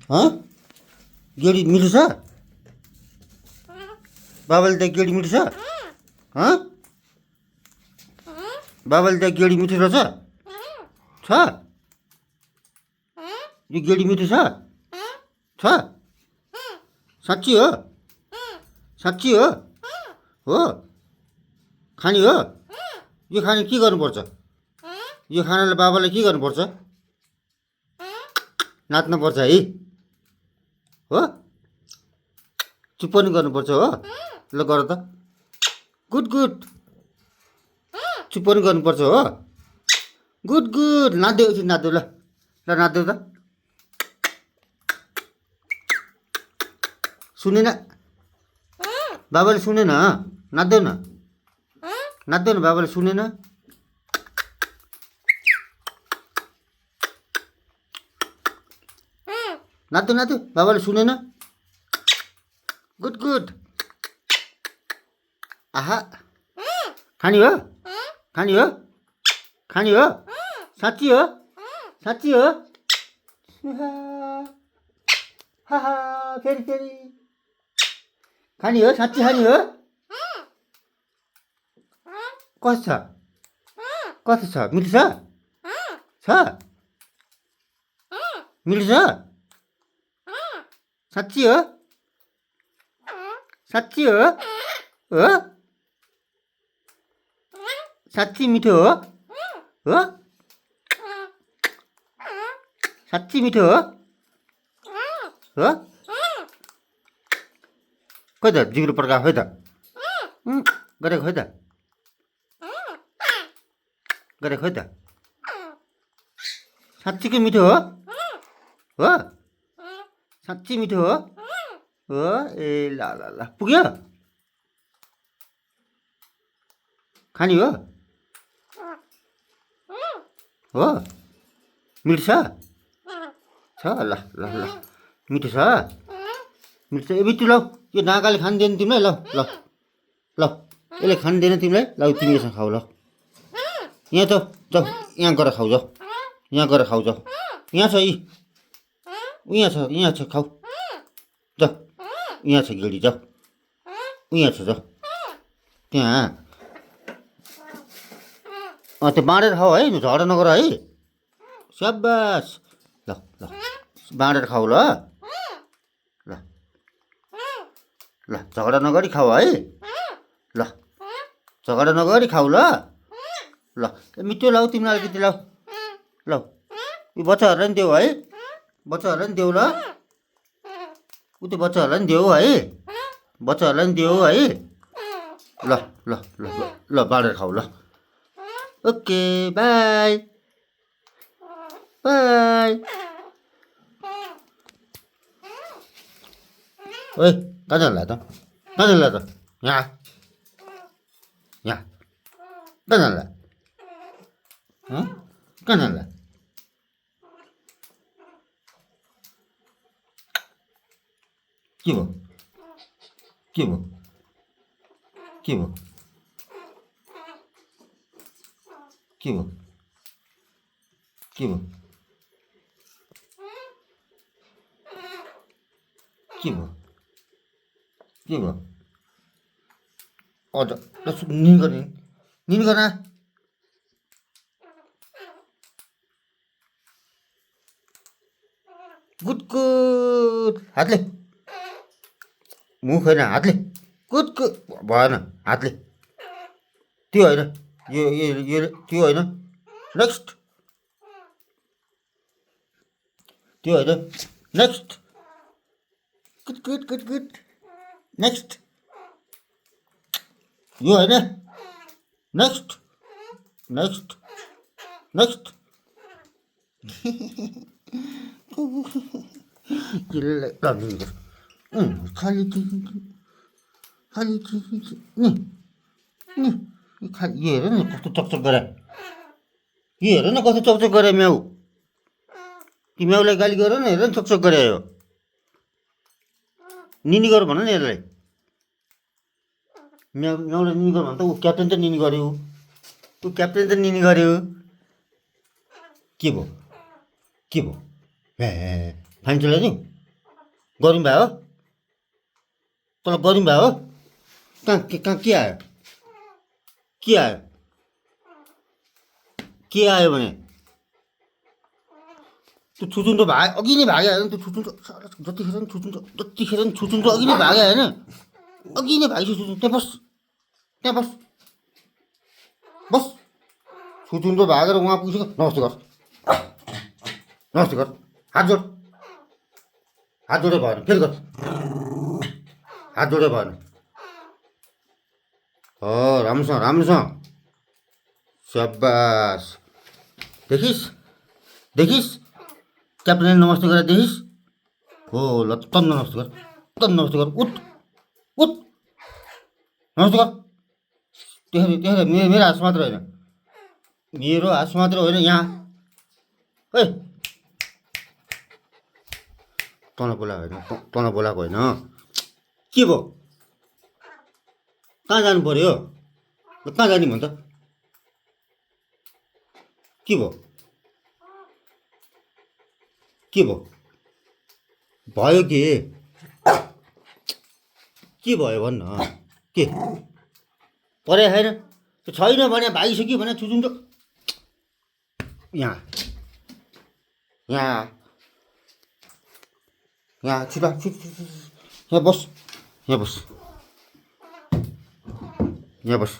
गेडी मिठो छ बाबाले त गेडी मिठो छ बाबाले त गेडी मिठो रहेछ छ यो गेडी मिठो छ साँच्ची हो साँच्ची हो हो खाने हो यो खाने के गर्नुपर्छ यो खानालाई बाबालाई के गर्नुपर्छ नाच्नुपर्छ है हो चुप पनि गर्नुपर्छ हो ल गर त गुड गुड चुप पनि गर्नुपर्छ हो गुड गुड नाच्दै एकछिन नाच्दै ल ल नाच्दै त सुनेन बाबाले सुनेन नाच्दैन नाच्दैन बाबाले सुनेन नाच्दै नाच्दै बाबाले सुनेन गुड गुड आहा खाने हो खाने हो खाने हो साँच्ची हो साँच्ची हो हाहा फेरि फेरि खाने हो साँच्ची खाने हो कस्तो छ कस्तो छ मिठो छ मिठो छ साँच्ची हो साँच्ची हो हो साँच्ची मिठो हो साँच्ची मिठो हो खोइ त जिग्रो पड्का खोइ त गरेको खोइ त गरेको खोइ त साँच्चीकै मिठो हो साँच्ची मिठो हो ए ल ल ल पुग्यो खाने हो मिठो छ ल ल ल मिठो छ मिठो छ ए बिट्टु लौ यो नागाले खाँदैन तिमीलाई ल ल ल यसले खाँदैन तिमीलाई ल तिमी यसमा खाऊ ल यहाँ त जाऊ यहाँ गएर खाऊ जाऊ यहाँ गएर खाऊ जाऊ यहाँ छ यहाँ छ खाऊ जाऊ यहाँ छ गेडी जाऊ यहाँ छ जाऊ त्यहाँ त्यो बाँडेर खाऊ है झगडा नगर है स्याबास ल ल बाँडेर खाऊ ल ल ल झगडा नगरी खाऊ है ल झगडा नगरी खाऊ ल ल मिठो लाऊ तिमीलाई अलिकति लाऊ ल यो बच्चाहरूलाई पनि देऊ है बच्चाहरूलाई पनि देऊ ल उ त्यो बच्चाहरूलाई पनि देऊ है बच्चाहरूलाई पनि देऊ है ल ल ल ल बाँडेर खाऊ ल ओके बाई बाई ओए कहाँ जान्छ त कहाँ जान्छ त यहाँ यहाँ कहाँ जान्छ कहाँ जान्छ के भयो के भयो के भयो के भयो के भयो के भयो के भयो अझ निन गर्ने निन गर्न गुड गुड हातले मुख होइन हातले गुड गुड भएन हातले त्यो होइन यो त्यो होइन नेक्स्ट त्यो होइन next good good good good next यो होइन नेक्स्ट नेक्स्ट नेक्स्ट खाली खाली खाली यो हेर न कस्तो चकचक गरे यो हेर न कस्तो चकचक गरे म्याउ ती म्याउलाई गाली गर न हेर न चकचक गरे यो निनी गर भन न यसलाई म्याउलाई निनी गर भन त ऊ क्याप्टेन त निनी गर्यो ऊ क्याप्टेन त निनी गर्यो के भयो हे फाइन चलाइदिउँ गरिम भयो तँलाई गरिम भयो कहाँ के आयो के आयो के आयो भने त्यो छुचुन्डो अघि नै भाग्यो होइन त्यो छुचुन्डो जतिखेर नि छुचुन्डो अघि नै भाग्यो होइन अघि नै भागिसक्यो छुचुन्डो त्यहाँ बस बस छुचुन्डो भागेर उहाँ पुगिसक्यो नमस्ते गर हात जोडे भएन फेरि गर हात जोडे भएन हो राम्रोसँग स्याबास देखिस् क्याप्टेनले नमस्ते गरेर देखिस् हो ल तन् नमस्ते गर उठ नमस्ते गर त्यहाँ मेरो हाँस मात्र होइन यहाँ है तँलाई बोलाएको होइन के भयो कहाँ जानु पर्यो कहाँ जाने भन् त के भयो भयो के भयो भन्न के परे छैन त्यो छैन भने भागिसक्यो भने छुचुन्डो यहाँ छिटो यहाँ बस